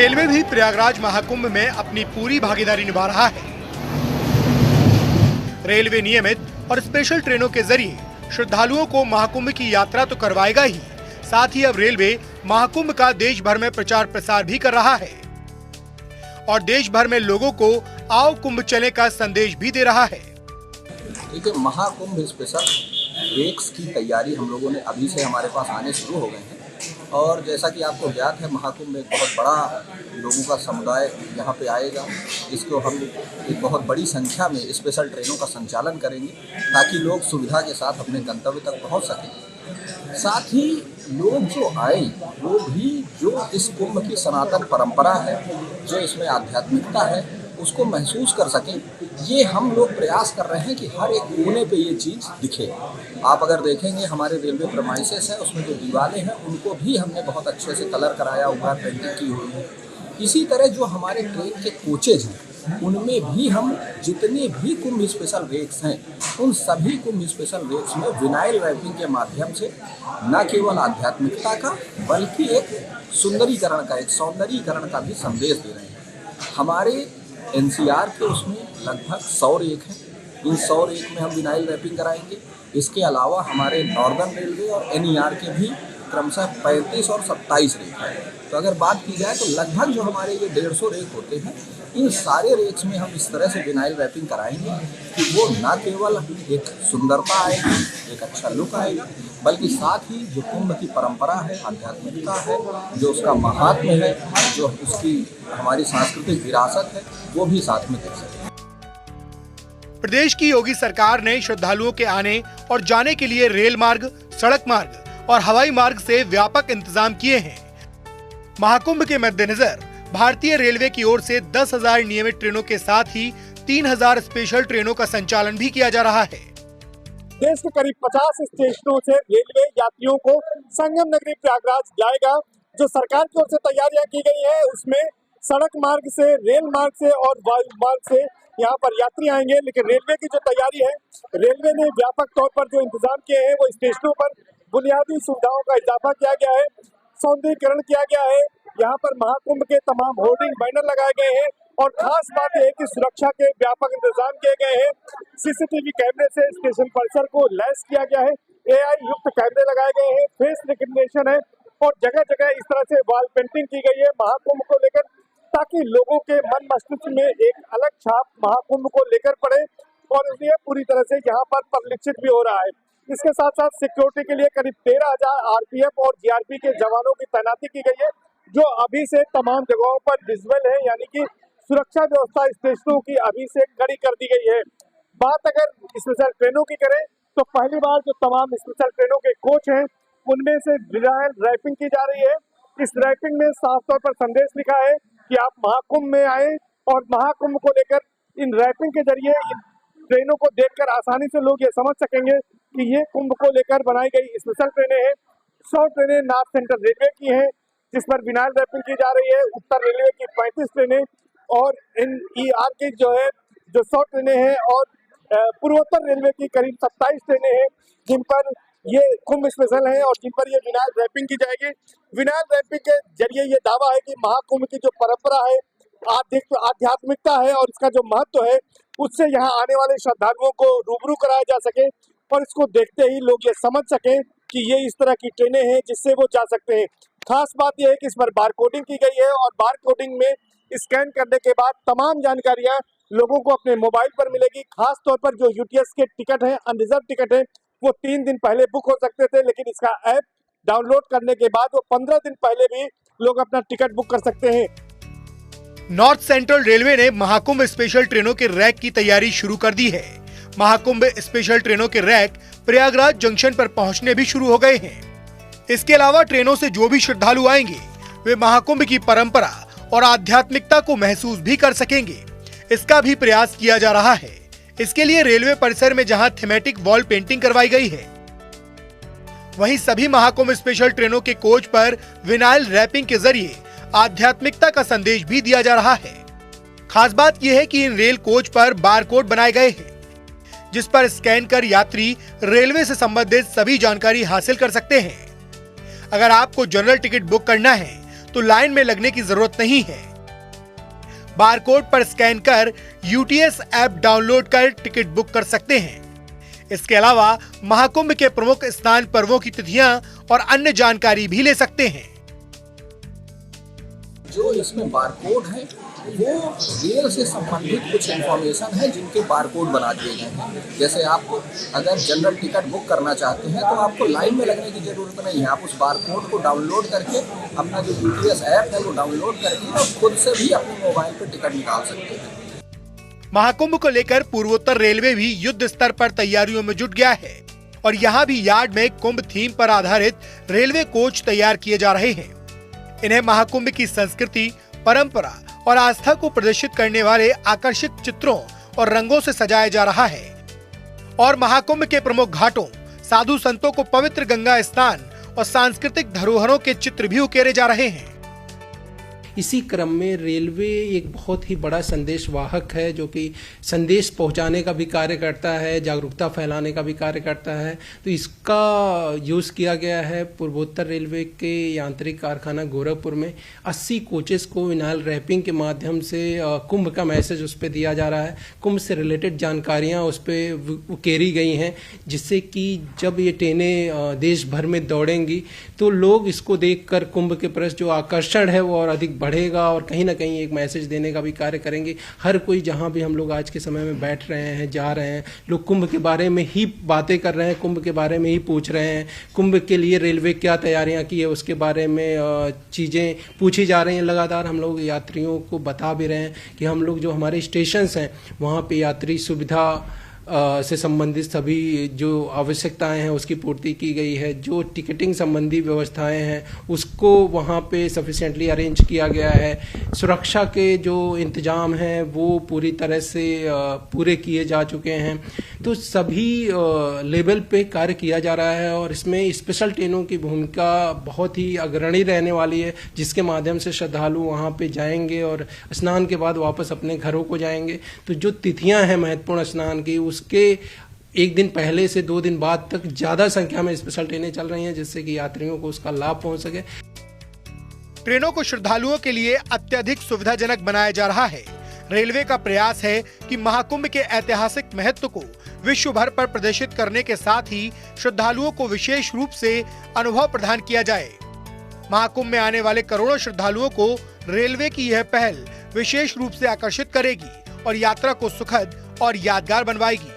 Railway भी प्रयागराज महाकुंभ में अपनी पूरी भागीदारी निभा रहा है। रेलवे नियमित और स्पेशल ट्रेनों के जरिए श्रद्धालुओं को महाकुंभ की यात्रा तो करवाएगा ही, साथ ही अब रेलवे महाकुंभ का देश भर में प्रचार प्रसार भी कर रहा है और देश भर में लोगों को आओ कुंभ चले का संदेश भी दे रहा है। देखिए, महाकुंभ स्पेशल रेक्स की तैयारी हम लोगों ने अभी से हमारे पास आने शुरू हो गए हैं और जैसा कि आपको ज्ञात है, महाकुंभ में एक बहुत बड़ा लोगों का समुदाय यहाँ पे आएगा, जिसको हम एक बहुत बड़ी संख्या में स्पेशल ट्रेनों का संचालन करेंगे ताकि लोग सुविधा के साथ अपने गंतव्य तक पहुँच सकें। साथ ही लोग जो आए वो भी जो इस कुंभ की सनातन परंपरा है, जो इसमें आध्यात्मिकता है, उसको महसूस कर सकें। ये हम लोग प्रयास कर रहे हैं कि हर एक कोने पे ये चीज़ दिखे। आप अगर देखेंगे हमारे रेलवे प्रमाइसेस है, उसमें जो दीवारें हैं उनको भी हमने बहुत अच्छे से कलर कराया हुआ, पेंटिंग की हुई है। इसी तरह जो हमारे ट्रेन के कोचेज हैं उनमें भी हम जितने भी कुंभ स्पेशल रेक्स हैं उन सभी कुंभ स्पेशल रेक्स में विनाइल रैपिंग के माध्यम से न केवल आध्यात्मिकता का बल्कि एक सुंदरीकरण का, एक सौंदर्यीकरण का भी संदेश दे रहे हैं। हमारे एनसीआर के उसमें लगभग 100 रेक हैं। इन 100 रेक में हम विनाइल रैपिंग कराएंगे। इसके अलावा हमारे नॉर्दर्न रेलवे और एनईआर के भी क्रमशः 35 और 27 रेक हैं। तो अगर बात की जाए तो लगभग जो हमारे ये 150 रेक होते हैं, इन सारे रेक्स में हम इस तरह से विनाइल रैपिंग कराएंगे कि वो न केवल एक सुंदरता आएगी, एक अच्छा लुक आएगा, बल्कि साथ ही जो कुंभ की परंपरा है, आध्यात्मिकता है, जो उसका महात्म्य है, जो उसकी हमारी सांस्कृतिक विरासत है, वो भी साथ में देख सकें। प्रदेश की योगी सरकार ने श्रद्धालुओं के आने और जाने के लिए रेल मार्ग, सड़क मार्ग और हवाई मार्ग से व्यापक इंतजाम किए हैं। महाकुंभ के मद्देनजर भारतीय रेलवे की ओर से 10,000 नियमित ट्रेनों के साथ ही 3,000 स्पेशल ट्रेनों का संचालन भी किया जा रहा है। देश के करीब 50 स्टेशनों से रेलवे यात्रियों को संगम नगरी प्रयागराज लाएगा। जो सरकार की ओर से तैयारियां की गई है उसमें सड़क मार्ग से, रेल मार्ग से और वायु मार्ग से यहाँ पर यात्री आएंगे। लेकिन रेलवे की जो तैयारी है, रेलवे ने व्यापक तौर पर जो इंतजाम किए हैं वो स्टेशनों पर बुनियादी सुविधाओं का इजाफा किया गया है, सौंदर्यीकरण किया गया है। यहाँ पर महाकुंभ के तमाम होर्डिंग, बैनर लगाए गए हैं और खास बात यह है कि सुरक्षा के व्यापक इंतजाम किए गए हैं। सीसीटीवी कैमरे से स्टेशन परिसर को लैस किया गया है, एआई युक्त कैमरे लगाए गए हैं, फेस रिकग्निशन है और जगह जगह इस तरह से वॉल पेंटिंग की गई है महाकुंभ को लेकर, ताकि लोगों के मन मस्तिष्क में एक अलग छाप महाकुंभ को लेकर पड़े और ये पूरी तरह से यहाँ पर परिलक्षित भी हो रहा है। इसके साथ साथ सिक्योरिटी के लिए करीब 13,000 आरपीएफ और जीआरपी के जवानों की तैनाती की गई है, जो अभी से तमाम जगहों पर विजुअल है, यानी कि सुरक्षा व्यवस्था स्टेशनों की अभी से कड़ी कर दी गई है। बात अगर स्पेशल ट्रेनों की करें तो पहली बार जो तमाम स्पेशल ट्रेनों के कोच हैं उनमें से विनाइल रैपिंग की जा रही है। इस रैपिंग में साफ तौर पर संदेश लिखा है कि आप महाकुंभ में आए और महाकुंभ को लेकर इन रैपिंग के जरिए इन ट्रेनों को देखकर आसानी से लोग ये समझ सकेंगे कि ये कुंभ को लेकर बनाई गई स्पेशल ट्रेनें हैं। 100 ट्रेनें नॉर्थ सेंट्रल रेलवे की हैं जिस पर विनाइल रैपिंग की जा रही है। उत्तर रेलवे की 35 ट्रेनें और एनईआर की जो 100 ट्रेनें हैं और पूर्वोत्तर रेलवे की करीब 27 ट्रेनें हैं जिन पर ये कुंभ स्पेशल है और जिन पर ये विनाइल रैपिंग की जाएगी। विनाइल रैपिंग के जरिए ये दावा है कि महाकुंभ की जो परंपरा है, आध्यात्मिकता है और इसका जो महत्व है, उससे यहाँ आने वाले श्रद्धालुओं को रूबरू कराया जा सके और इसको देखते ही लोग ये समझ सकें कि ये इस तरह की ट्रेनें हैं जिससे वो जा सकते हैं। खास बात यह है कि इस पर बार कोडिंग की गई है और बार कोडिंग में स्कैन करने के बाद तमाम जानकारियां लोगों को अपने मोबाइल पर मिलेगी। खास तौर पर जो यूटीएस के टिकट हैं, अनरिजर्व टिकट हैं, वो 3 दिन पहले बुक हो सकते थे, लेकिन इसका ऐप डाउनलोड करने के बाद वो 15 दिन पहले भी लोग अपना टिकट बुक कर सकते हैं। नॉर्थ सेंट्रल रेलवे ने महाकुंभ स्पेशल ट्रेनों के रैक की तैयारी शुरू कर दी है। महाकुंभ स्पेशल ट्रेनों के रैक प्रयागराज जंक्शन पर पहुंचने भी शुरू हो गए हैं। इसके अलावा ट्रेनों से जो भी श्रद्धालु आएंगे वे महाकुंभ की परंपरा और आध्यात्मिकता को महसूस भी कर सकेंगे। इसका भी प्रयास किया जा रहा है। इसके लिए रेलवे परिसर में जहां थीमेटिक वॉल पेंटिंग करवाई गई है, वहीं सभी महाकुंभ स्पेशल ट्रेनों के कोच पर विनाइल रैपिंग के जरिए आध्यात्मिकता का संदेश भी दिया जा रहा है। खास बात यह है कि इन रेल कोच पर बारकोड बनाए गए हैं जिस पर स्कैन कर यात्री रेलवे से संबंधित सभी जानकारी हासिल कर सकते हैं। अगर आपको जनरल टिकट बुक करना है तो लाइन में लगने की जरूरत नहीं है। बारकोड पर स्कैन कर यूटीएस ऐप डाउनलोड कर टिकट बुक कर सकते हैं। इसके अलावा महाकुंभ के प्रमुख स्नान पर्वों की तिथियां और अन्य जानकारी भी ले सकते हैं। जो इसमें बारकोड है वो रेल से संबंधित कुछ इन्फॉर्मेशन है जिनके बारकोड बना दिए गए हैं। जैसे आप अगर जनरल टिकट बुक करना चाहते हैं तो आपको लाइन में लगने की जरूरत नहीं है। आप उस बारकोड को डाउनलोड करके अपना जो यूटीएस ऐप है वो डाउनलोड करके और खुद से भी अपने मोबाइल पर टिकट निकाल सकते हैं। महाकुंभ को लेकर पूर्वोत्तर रेलवे भी युद्ध स्तर पर तैयारियों में जुट गया है और यहाँ भी यार्ड में कुंभ थीम पर आधारित रेलवे कोच तैयार किए जा रहे हैं। इन्हें महाकुंभ की संस्कृति, परंपरा और आस्था को प्रदर्शित करने वाले आकर्षक चित्रों और रंगों से सजाया जा रहा है और महाकुंभ के प्रमुख घाटों, साधु संतों को पवित्र गंगा स्नान और सांस्कृतिक धरोहरों के चित्र भी उकेरे जा रहे हैं। इसी क्रम में रेलवे एक बहुत ही बड़ा संदेश वाहक है, जो कि संदेश पहुंचाने का भी कार्य करता है, जागरूकता फैलाने का भी कार्य करता है। तो इसका यूज़ किया गया है। पूर्वोत्तर रेलवे के यांत्रिक कारखाना गोरखपुर में 80 कोचेस को विनाइल रैपिंग के माध्यम से कुंभ का मैसेज उस पर दिया जा रहा है। कुंभ से रिलेटेड जानकारियाँ उस पर उकेरी गई हैं, जिससे कि जब ये ट्रेनें देश भर में दौड़ेंगी तो लोग इसको देखकर कुंभ के प्रति जो आकर्षण है वो और अधिक बढ़ेगा और कहीं ना कहीं एक मैसेज देने का भी कार्य करेंगे। हर कोई जहां भी हम लोग आज के समय में बैठ रहे हैं, जा रहे हैं, लोग कुंभ के बारे में ही बातें कर रहे हैं, कुंभ के बारे में ही पूछ रहे हैं। कुंभ के लिए रेलवे क्या तैयारियां की है उसके बारे में चीज़ें पूछी जा रही हैं। लगातार हम लोग यात्रियों को बता भी रहे हैं कि हम लोग जो हमारे स्टेशंस हैं वहाँ पर यात्री सुविधा से संबंधित सभी जो आवश्यकताएं हैं उसकी पूर्ति की गई है। जो टिकटिंग संबंधी व्यवस्थाएं हैं उसको वहाँ पे सफिशिएंटली अरेंज किया गया है। सुरक्षा के जो इंतजाम हैं वो पूरी तरह से पूरे किए जा चुके हैं। तो सभी लेवल पे कार्य किया जा रहा है और इसमें स्पेशल ट्रेनों की भूमिका बहुत ही अग्रणी रहने वाली है, जिसके माध्यम से श्रद्धालु वहाँ पे जाएंगे और स्नान के बाद वापस अपने घरों को जाएंगे। तो जो तिथियां हैं महत्वपूर्ण स्नान की, उसके एक दिन पहले से 2 दिन बाद तक ज्यादा संख्या में स्पेशल ट्रेनें चल रही हैं, जिससे कि यात्रियों को उसका लाभ पहुंच सके। ट्रेनों को श्रद्धालुओं के लिए अत्यधिक सुविधाजनक बनाया जा रहा है। रेलवे का प्रयास है कि महाकुंभ के ऐतिहासिक महत्व को विश्व भर पर प्रदर्शित करने के साथ ही श्रद्धालुओं को विशेष रूप से अनुभव प्रदान किया जाए। महाकुंभ में आने वाले करोड़ों श्रद्धालुओं को रेलवे की यह पहल विशेष रूप से आकर्षित करेगी और यात्रा को सुखद और यादगार बनवाएगी।